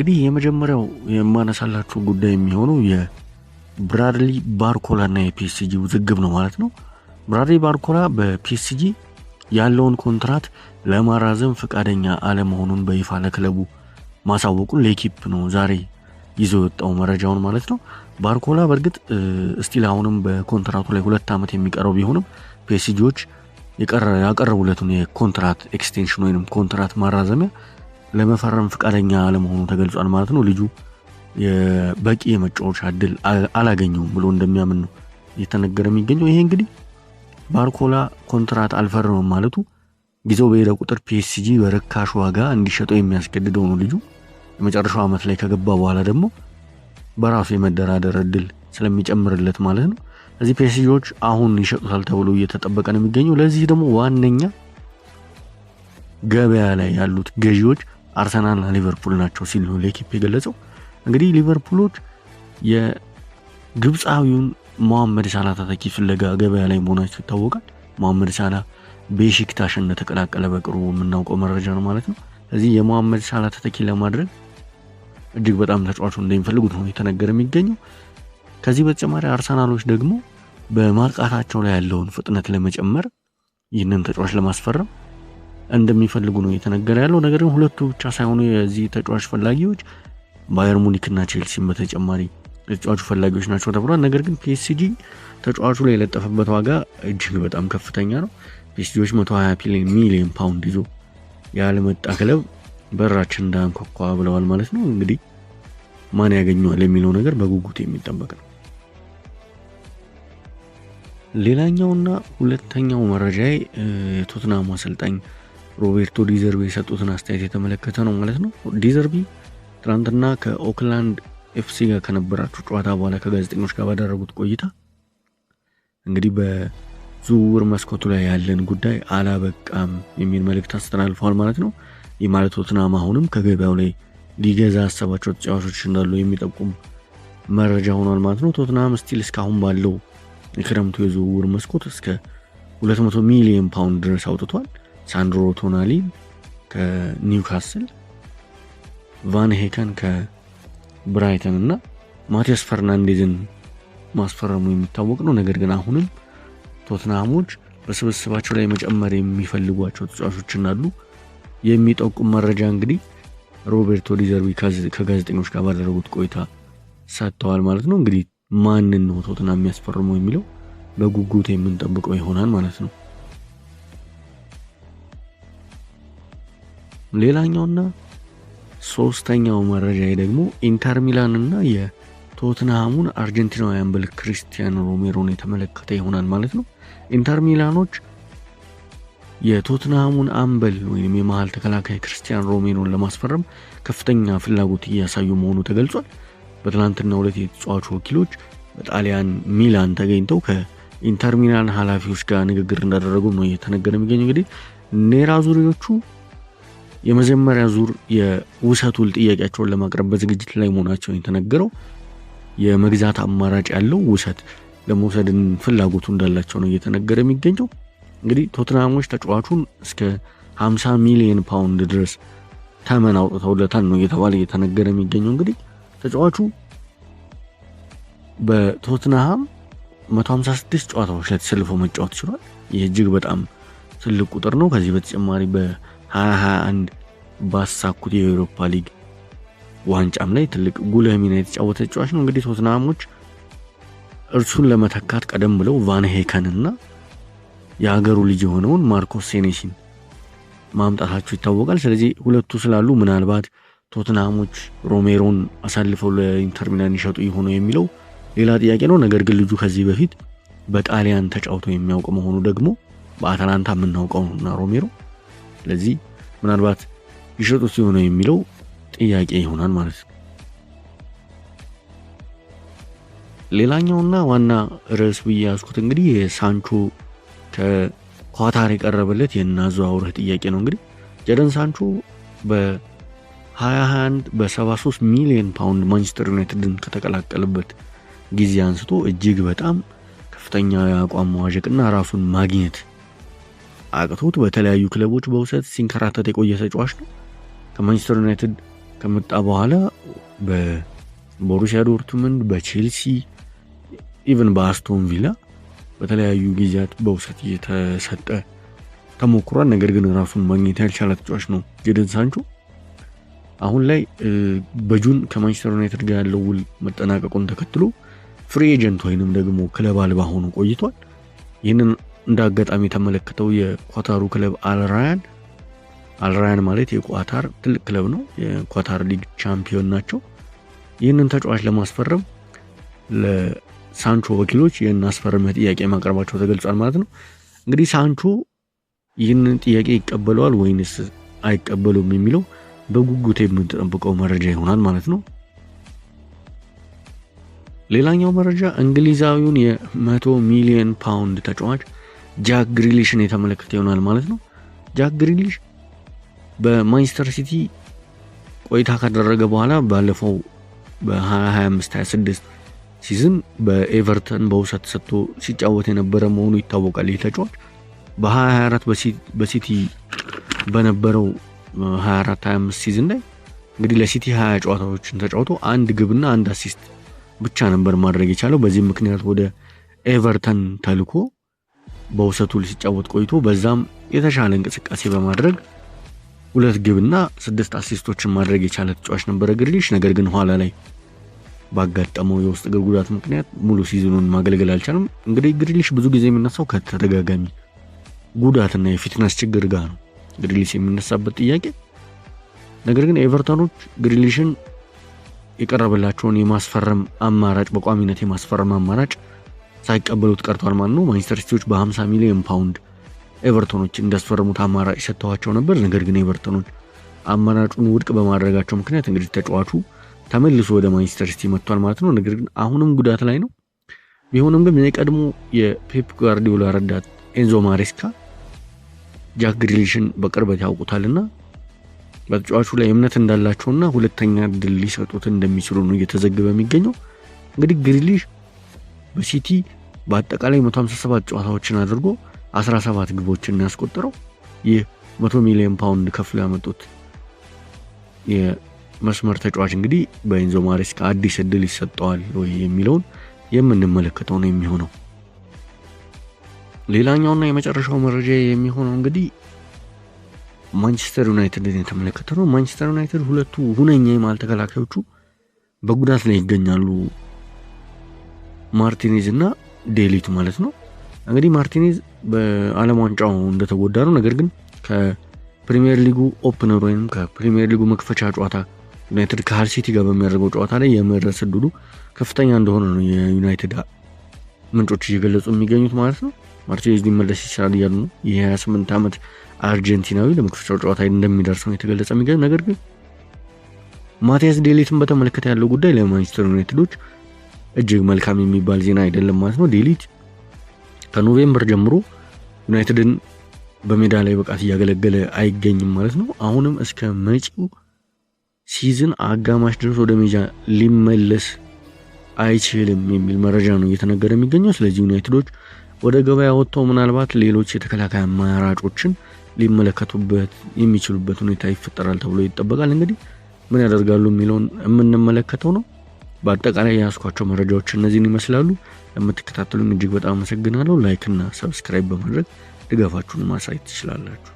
እንግዲህ የመጀመሪያው የማነሳላችሁ ጉዳይ የሚሆነው የብራድሊ ባርኮላና የፒኤስጂ ውዝግብ ነው ማለት ነው። ብራድሊ ባርኮላ በፒኤስጂ ያለውን ኮንትራት ለማራዘም ፈቃደኛ አለመሆኑን በይፋ ለክለቡ ማሳወቁን ለኢኪፕ ነው ዛሬ ይዞ የወጣው መረጃውን ማለት ነው። ባርኮላ በእርግጥ ስቲል አሁንም በኮንትራቱ ላይ 2 ዓመት የሚቀረው ቢሆንም ፒኤስጂዎች ያቀረቡለትን የኮንትራት ኤክስቴንሽን ወይንም ኮንትራት ማራዘሚያ ለመፈረም ፈቃደኛ አለመሆኑ ተገልጿል ማለት ነው። ልጁ በቂ የመጫወቻ እድል አላገኘውም ብሎ እንደሚያምን ነው እየተነገረ የሚገኘው። ይሄ እንግዲህ ባርኮላ ኮንትራት አልፈረመም ማለቱ ጊዜው በሄደ ቁጥር ፒኤስጂ በርካሽ ዋጋ እንዲሸጠው የሚያስገድደው ነው። ልጁ የመጨረሻው ዓመት ላይ ከገባ በኋላ ደግሞ በራሱ የመደራደር እድል ስለሚጨምርለት ማለት ነው። እዚህ ፒኤስጂዎች አሁን ይሸጡታል ተብሎ እየተጠበቀ ነው የሚገኘው። ለዚህ ደግሞ ዋነኛ ገበያ ላይ ያሉት ገዢዎች አርሰናልና ሊቨርፑል ናቸው ሲል ነው ለኢኪፕ የገለጸው። እንግዲህ ሊቨርፑሎች የግብፃዊውን መሐመድ ሳላ ተተኪ ፍለጋ ገበያ ላይ መሆናቸው ይታወቃል። መሐመድ ሳላ ቤሺክታሽ እንደተቀላቀለ በቅርቡ የምናውቀው መረጃ ነው ማለት ነው። ስለዚህ የመሐመድ ሳላ ተተኪ ለማድረግ እጅግ በጣም ተጫዋቹ እንደሚፈልጉት ነው የተነገረ የሚገኘው። ከዚህ በተጨማሪ አርሰናሎች ደግሞ በማጥቃታቸው ላይ ያለውን ፍጥነት ለመጨመር ይህንን ተጫዋች ለማስፈረም እንደሚፈልጉ ነው የተነገረ ያለው። ነገር ግን ሁለቱ ብቻ ሳይሆኑ የዚህ ተጫዋች ፈላጊዎች ባየር ሙኒክና ቼልሲም በተጨማሪ ተጫዋቹ ፈላጊዎች ናቸው ተብሏል። ነገር ግን ፒኤስጂ ተጫዋቹ ላይ የለጠፈበት ዋጋ እጅግ በጣም ከፍተኛ ነው። ፒኤስጂዎች 120 ሚሊዮን ፓውንድ ይዞ ያለመጣ ክለብ በራችን እንዳንኳኳ ብለዋል ማለት ነው። እንግዲህ ማን ያገኘዋል የሚለው ነገር በጉጉት የሚጠበቅ ነው። ሌላኛውና ሁለተኛው መረጃዬ የቶትናም አሰልጣኝ ሮቤርቶ ዲዘርቢ የሰጡትን አስተያየት የተመለከተ ነው ማለት ነው። ዲዘርቢ ትናንትና ከኦክላንድ ኤፍሲ ጋር ከነበራቸው ጨዋታ በኋላ ከጋዜጠኞች ጋር ባደረጉት ቆይታ እንግዲህ በዝውውር መስኮቱ ላይ ያለን ጉዳይ አላበቃም የሚል መልእክት አስተላልፈዋል ማለት ነው። ይህ ማለት ቶትናም አሁንም ከገበያው ላይ ሊገዛ ያሰባቸው ተጫዋቾች እንዳሉ የሚጠቁም መረጃ ሆኗል ማለት ነው። ቶትናም ስቲል እስካሁን ባለው የክረምቱ የዝውውር መስኮት እስከ 200 ሚሊዮን ፓውንድ ድረስ አውጥቷል። ሳንድሮ ቶናሊ ከኒውካስል፣ ቫን ሄከን ከብራይተን እና ማቲያስ ፈርናንዴዝን ማስፈረሙ የሚታወቅ ነው። ነገር ግን አሁንም ቶትናሞች በስብስባቸው ላይ መጨመር የሚፈልጓቸው ተጫዋቾች እንዳሉ የሚጠቁም መረጃ እንግዲህ ሮቤርቶ ዲዘርቢ ከጋዜጠኞች ጋር ባደረጉት ቆይታ ሰጥተዋል ማለት ነው። እንግዲህ ማንን ነው ቶትናም የሚያስፈርመው የሚለው በጉጉት የምንጠብቀው ይሆናል ማለት ነው። ሌላኛውና ሶስተኛው መረጃ ደግሞ ኢንተር ሚላን እና የቶትናሙን አርጀንቲናዊ አምበል ክሪስቲያኖ ሮሜሮን የተመለከተ ይሆናል ማለት ነው። ኢንተር ሚላኖች የቶትናሙን አምበል ወይም የመሃል ተከላካይ ክሪስቲያኖ ሮሜሮን ለማስፈረም ከፍተኛ ፍላጎት እያሳዩ መሆኑ ተገልጿል። በትናንትናው ዕለት የተጫዋቹ ወኪሎች በጣሊያን ሚላን ተገኝተው ከኢንተር ሚላን ኃላፊዎች ጋር ንግግር እንዳደረጉ ነው እየተነገረ የሚገኘው። እንግዲህ ኔራዙሪዎቹ የመጀመሪያ ዙር የውሰት ውል ጥያቄያቸውን ለማቅረብ በዝግጅት ላይ መሆናቸው የተነገረው። የመግዛት አማራጭ ያለው ውሰት ለመውሰድን ፍላጎቱ እንዳላቸው ነው እየተነገረ የሚገኘው። እንግዲህ ቶትናሞች ተጫዋቹን እስከ 50 ሚሊዮን ፓውንድ ድረስ ተመን አውጥተውለታል ነው እየተነገረ የሚገኘው። እንግዲህ ተጫዋቹ በቶትናም 156 ጨዋታዎች ላይ ተሰልፎ መጫወት ችሏል። ይህ እጅግ በጣም ትልቅ ቁጥር ነው። ከዚህ በተጨማሪ በ2021 ባሳኩት የአውሮፓ ሊግ ዋንጫም ላይ ትልቅ ጉልህ ሚና የተጫወተ ተጫዋች ነው። እንግዲህ ቶትናሞች እርሱን ለመተካት ቀደም ብለው ቫን ሄከን እና የሀገሩ ልጅ የሆነውን ማርኮስ ሴኔሲን ማምጣታቸው ይታወቃል። ስለዚህ ሁለቱ ስላሉ ምናልባት ቶትናሞች ሮሜሮን አሳልፈው ለኢንተር ሚላን ይሸጡ ይሆኑ የሚለው ሌላ ጥያቄ ነው። ነገር ግን ልጁ ከዚህ በፊት በጣሊያን ተጫውቶ የሚያውቅ መሆኑ ደግሞ በአታላንታ የምናውቀው ነውና ሮሜሮ፣ ስለዚህ ምናልባት ይሸጡ ሲሆኑ የሚለው ጥያቄ ይሆናል ማለት ነው። ሌላኛውና ዋና ርዕስ ብዬ ያዝኩት እንግዲህ የሳንቾ ከኳታር የቀረበለት የናዘዋውርህ ጥያቄ ነው። እንግዲህ ጀደን ሳንቾ በ2021 በ73 ሚሊዮን ፓውንድ ማንቸስተር ዩናይትድን ከተቀላቀለበት ጊዜ አንስቶ እጅግ በጣም ከፍተኛ የአቋም መዋዠቅና ራሱን ማግኘት አቅቶት በተለያዩ ክለቦች በውሰት ሲንከራተት የቆየ ተጫዋች ነው። ከማንቸስተር ዩናይትድ ከመጣ በኋላ በቦሩሲያ ዶርትሙንድ፣ በቼልሲ ኢቭን በአስቶን ቪላ በተለያዩ ጊዜያት በውሰት እየተሰጠ ተሞክሯል። ነገር ግን ራሱን ማግኘት ያልቻለ ተጫዋች ነው ጄደን ሳንቾ። አሁን ላይ በጁን ከማንቸስተር ዩናይትድ ጋር ያለው ውል መጠናቀቁን ተከትሎ ፍሪ ኤጀንት ወይንም ደግሞ ክለብ አልባ ሆኖ ቆይቷል። ይህንን እንደ አጋጣሚ የተመለከተው የኳታሩ ክለብ አልራያን ማለት የኳታር ትልቅ ክለብ ነው። የኳታር ሊግ ቻምፒዮን ናቸው። ይህንን ተጫዋች ለማስፈረም ለሳንቾ ወኪሎች ይህን አስፈረመ ጥያቄ ማቅረባቸው ተገልጿል ማለት ነው። እንግዲህ ሳንቾ ይህንን ጥያቄ ይቀበለዋል ወይንስ አይቀበሉም የሚለው በጉጉት የምንጠብቀው መረጃ ይሆናል ማለት ነው። ሌላኛው መረጃ እንግሊዛዊውን የ100 ሚሊዮን ፓውንድ ተጫዋች ጃክ ግሪሊሽን የተመለከተ ይሆናል ማለት ነው። ጃክ ግሪሊሽ በማንቸስተር ሲቲ ቆይታ ካደረገ በኋላ ባለፈው በ2025-26 ሲዝን በኤቨርተን በውሰት ሰጥቶ ሲጫወት የነበረ መሆኑ ይታወቃል። ይህ ተጫዋች በ2024 በሲቲ በነበረው 24-25 ሲዝን ላይ እንግዲህ ለሲቲ 20 ጨዋታዎችን ተጫውቶ አንድ ግብና አንድ አሲስት ብቻ ነበር ማድረግ የቻለው። በዚህ ምክንያት ወደ ኤቨርተን ተልኮ በውሰቱ ሲጫወት ቆይቶ በዛም የተሻለ እንቅስቃሴ በማድረግ 2 ግብና 6 አሲስቶችን ማድረግ የቻለ ተጫዋች ነበር ግሪሊሽ። ነገር ግን ኋላ ላይ ባጋጠመው የውስጥ እግር ጉዳት ምክንያት ሙሉ ሲዝኑን ማገልገል አልቻለም። እንግዲህ ግሪሊሽ ብዙ ጊዜ የሚነሳው ከተደጋጋሚ ጉዳትና የፊትነስ ችግር ጋር ነው ግሪሊሽ የሚነሳበት ጥያቄ። ነገር ግን ኤቨርተኖች ግሪሊሽን የቀረበላቸውን የማስፈረም አማራጭ በቋሚነት የማስፈረም አማራጭ ሳይቀበሉት ቀርቷል ማለት ነው። ማንቸስተር ሲቲዎች በ50 ሚሊዮን ፓውንድ ኤቨርተኖች እንዳስፈረሙት አማራጭ ሰጥተዋቸው ነበር። ነገር ግን ኤቨርተኖች አማራጩን ውድቅ በማድረጋቸው ምክንያት እንግዲህ ተጫዋቹ ተመልሶ ወደ ማንቸስተር ሲቲ መጥቷል ማለት ነው። ነገር ግን አሁንም ጉዳት ላይ ነው። ቢሆንም ግን የቀድሞ የፔፕ ጋርዲዮላ ረዳት ኤንዞ ማሬስካ ጃክ ግሪሊሽን በቅርበት ያውቁታልና በተጫዋቹ ላይ እምነት እንዳላቸውና ሁለተኛ ድል ሊሰጡት እንደሚችሉ ነው እየተዘገበ የሚገኘው። እንግዲህ ግሪሊሽ በሲቲ በአጠቃላይ 157 ጨዋታዎችን አድርጎ 17 ግቦችን ያስቆጠረው ይህ 100 ሚሊዮን ፓውንድ ከፍሎ ያመጡት የመስመር ተጫዋች እንግዲህ በኤንዞ ማሬስካ አዲስ እድል ይሰጠዋል ወይ የሚለውን የምንመለከተው ነው የሚሆነው። ሌላኛውና የመጨረሻው መረጃ የሚሆነው እንግዲህ ማንቸስተር ዩናይትድን የተመለከተ ነው። ማንቸስተር ዩናይትድ ሁለቱ ሁነኛ የማል ተከላካዮቹ በጉዳት ላይ ይገኛሉ፣ ማርቲኔዝ እና ዴሊት ማለት ነው። እንግዲህ ማርቲኔዝ በዓለም ዋንጫው እንደተጎዳ ነው። ነገር ግን ከፕሪሚየር ሊጉ ኦፕነር ወይም ከፕሪሚየር ሊጉ መክፈቻ ጨዋታ ዩናይትድ ከሃል ሲቲ ጋር በሚያደርገው ጨዋታ ላይ የመድረስ ዕድሉ ከፍተኛ እንደሆነ ነው የዩናይትድ ምንጮች እየገለጹ የሚገኙት ማለት ነው። ማርቲኔዝ ሊመለስ ይችላል እያሉ ነው። የ28 ዓመት አርጀንቲናዊ ለመክፈቻው ጨዋታ እንደሚደርስ ነው የተገለጸ የሚገኝ። ነገር ግን ማቲያስ ዴሊትን በተመለከተ ያለው ጉዳይ ለማንቸስተር ዩናይትዶች እጅግ መልካም የሚባል ዜና አይደለም ማለት ነው። ዴሊት ከኖቬምበር ጀምሮ ዩናይትድን በሜዳ ላይ ብቃት እያገለገለ አይገኝም ማለት ነው። አሁንም እስከ መጪው ሲዝን አጋማሽ ድረስ ወደ ሜዳ ሊመለስ አይችልም የሚል መረጃ ነው እየተነገረ የሚገኘው። ስለዚህ ዩናይትዶች ወደ ገበያ ወጥተው ምናልባት ሌሎች የተከላካይ አማራጮችን ሊመለከቱበት የሚችሉበት ሁኔታ ይፈጠራል ተብሎ ይጠበቃል። እንግዲህ ምን ያደርጋሉ የሚለውን የምንመለከተው ነው። በአጠቃላይ ያስኳቸው መረጃዎች እነዚህን ይመስላሉ። ለምትከታተሉኝ እጅግ በጣም አመሰግናለሁ። ላይክ እና ሰብስክራይብ በማድረግ ድጋፋችሁን ማሳየት ትችላላችሁ።